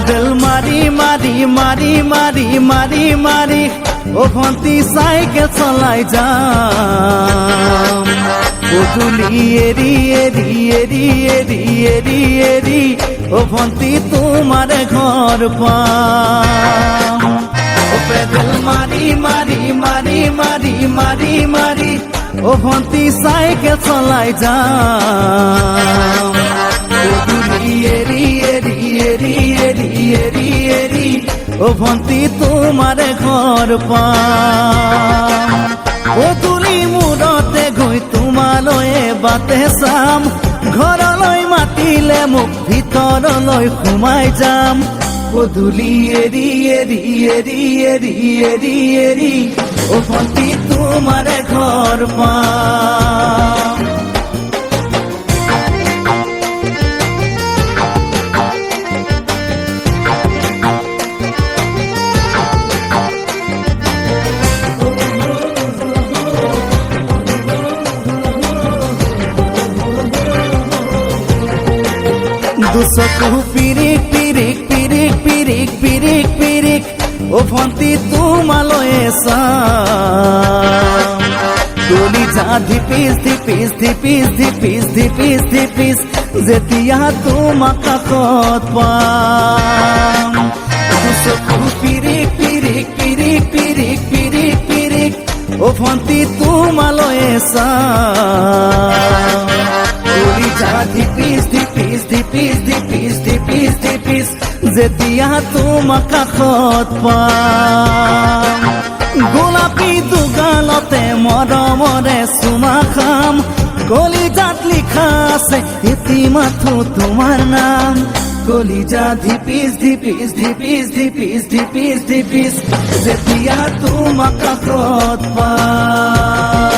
pedal মারি মারি মারি মারি মারি মারি ও ভন্তি সাইকেল চলাই যাম গধূলি এরি এরি এরি এরি এরি এরি ও ভন্তি তোমার ঘর পাম ও পেডেল মারি মারি মারি মারি মারি মারি ও ভন্তি সাইকেল চলাই যাম গধূলি এরি এরি এরি এরি এরি এরি ও ভন্তি তোমার ঘর পাম ও তুলি মূৰতে গৈ তোমালৈয়ে বাটে চাম ঘৰলৈ মাতিলে মোক ভিতৰলৈ সোমাই যাম গধূলি এৰি এৰি এৰি এৰি এৰি এৰি ও ভন্তি তোমাৰ ঘৰ পাম দুচকু পিৰিক পিৰিক পিৰিক পিৰিক পিৰিক পিৰিক ও ভন্তি তোমালৈয়ে চাম কলিজা ধিপিস ধিপিস ধিপিস ধিপিস ধিপিস ধিপিস যেতিয়া তোমাক কাষত পাম দুচকু পিৰিক পিৰিক পিৰিক পিৰিক পিৰিক পিৰিক ও ভন্তি তোমালৈয়ে চাম কলিজা ধিপিস ধিপিস ধিপিস ধিপিস ধিপিস ধিপিস যেতিয়া তোমাক কাষত পাম গোলাপী দুগালতে মৰমৰে চুমা খাম কলিজাত লিখা আছে এটি মাথো তোমাৰ নাম কলিজা ধিপিস ধিপিস ধিপিস ধিপিস ধিপিস ধিপিস যেতিয়া তোমাক কাষত পাম